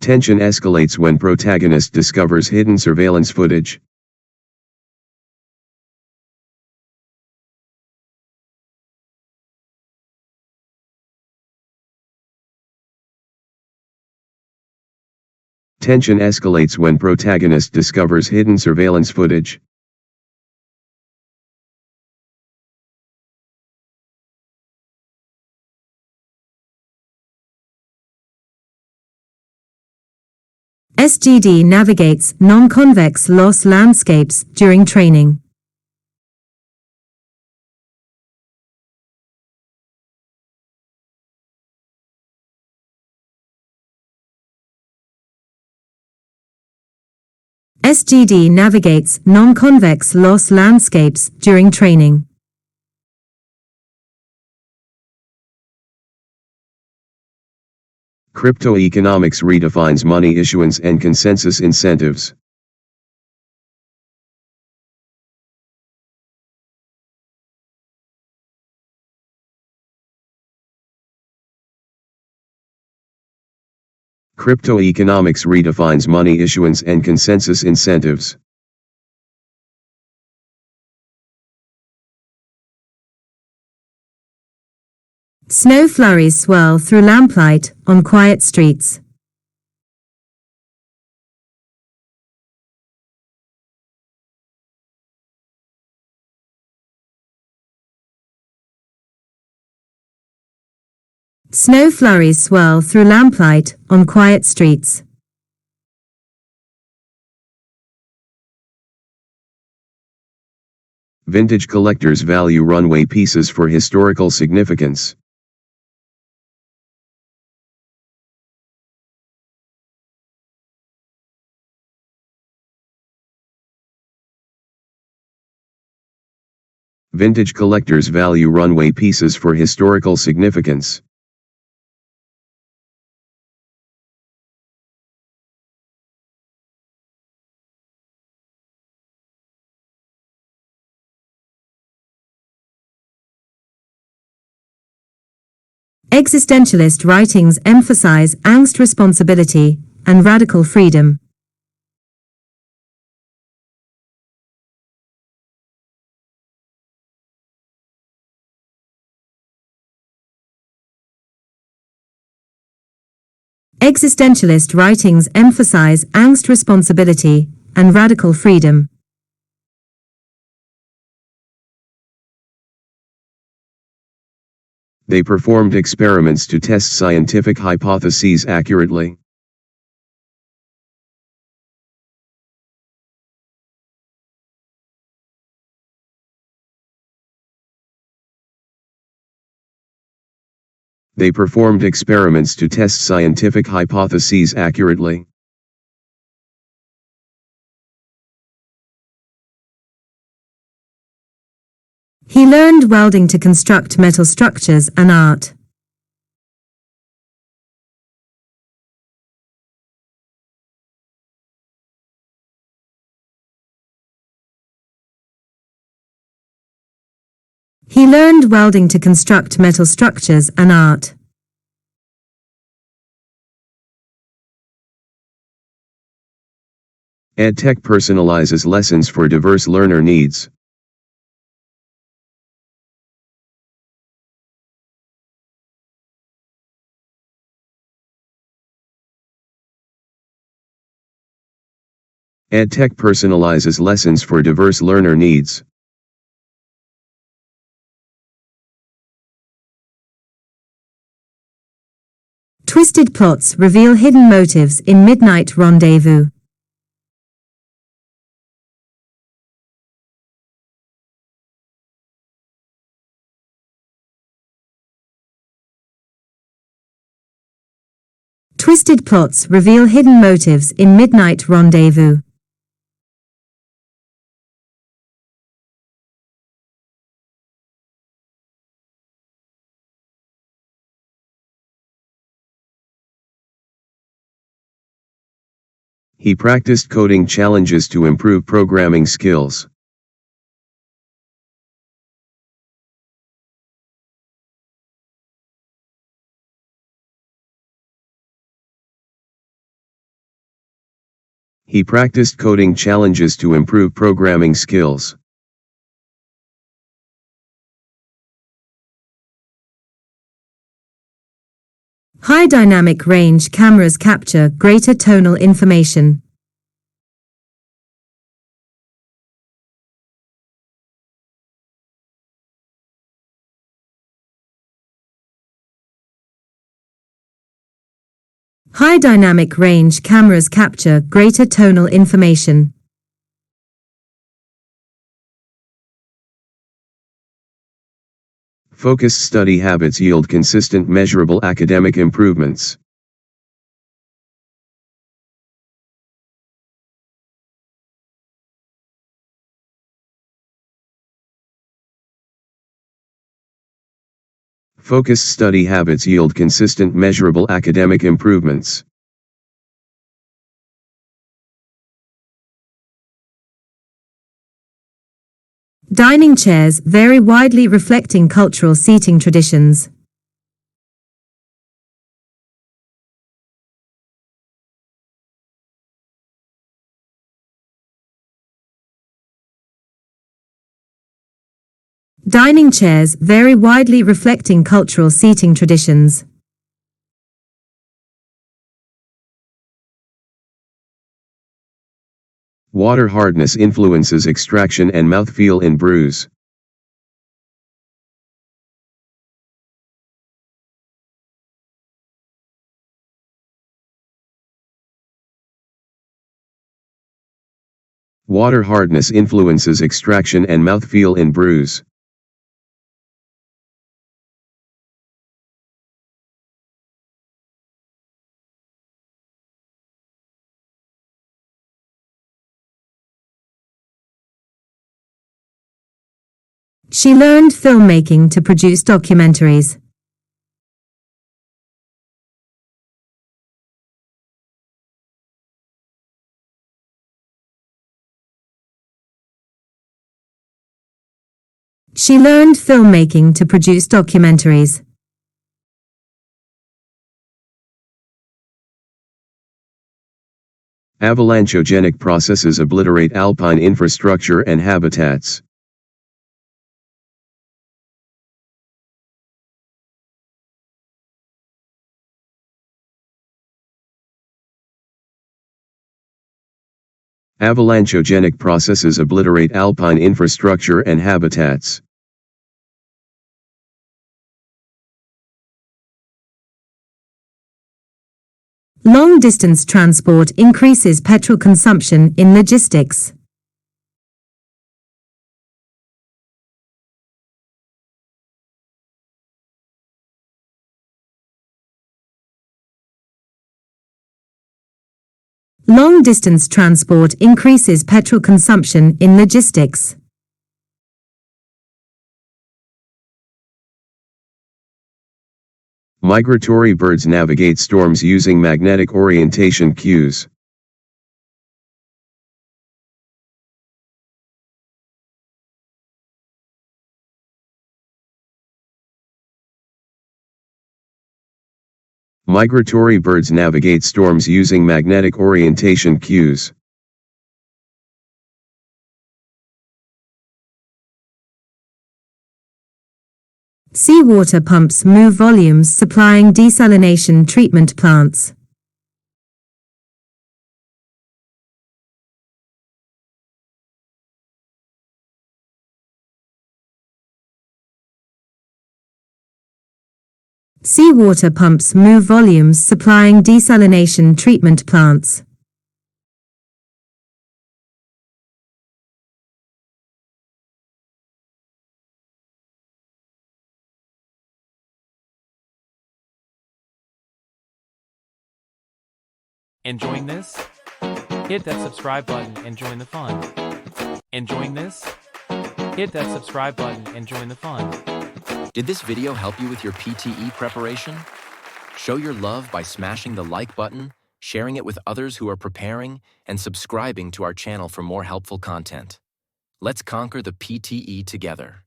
Tension escalates when protagonist discovers hidden surveillance footage. Tension escalates when protagonist discovers hidden surveillance footage. SGD navigates non-convex loss landscapes during training. SGD navigates non-convex loss landscapes during training. Cryptoeconomics redefines money issuance and consensus incentives. Cryptoeconomics redefines money issuance and consensus incentives. Snow flurries swirl through lamplight on quiet streets. Snow flurries swirl through lamplight on quiet streets. Vintage collectors value runway pieces for historical significance. Vintage collectors value runway pieces for historical significance. Existentialist writings emphasize angst, responsibility, and radical freedom. Existentialist writings emphasize angst, responsibility, and radical freedom. They performed experiments to test scientific hypotheses accurately. They performed experiments to test scientific hypotheses accurately. He learned welding to construct metal structures, an art. He learned welding to construct metal structures, an art. EdTech personalizes lessons for diverse learner needs. EdTech personalizes lessons for diverse learner needs. Twisted plots reveal hidden motives in Midnight Rendezvous. Twisted plots reveal hidden motives in Midnight Rendezvous. He practiced coding challenges to improve programming skills. He practiced coding challenges to improve programming skills. High dynamic range cameras capture greater tonal information. High dynamic range cameras capture greater tonal information. Focused study habits yield consistent measurable academic improvements. Focused study habits yield consistent measurable academic improvements. Dining chairs vary widely, reflecting cultural seating traditions. Dining chairs vary widely, reflecting cultural seating traditions. Water hardness influences extraction and mouthfeel in brews. Water hardness influences extraction and mouthfeel in brews. She learned filmmaking to produce documentaries. She learned filmmaking to produce documentaries. Avalanchogenic processes obliterate alpine infrastructure and habitats. Avalanchogenic processes obliterate alpine infrastructure and habitats. Long-distance transport increases petrol consumption in logistics. Long-distance transport increases petrol consumption in logistics. Migratory birds navigate storms using magnetic orientation cues. Migratory birds navigate storms using magnetic orientation cues. Seawater pumps move volumes, supplying desalination treatment plants. Seawater pumps move volumes, supplying desalination treatment plants. Enjoying this? Hit that subscribe button and join the fun. Enjoying this? Hit that subscribe button and join the fun. Did this video help you with your PTE preparation? Show your love by smashing the like button, sharing it with others who are preparing, and subscribing to our channel for more helpful content. Let's conquer the PTE together.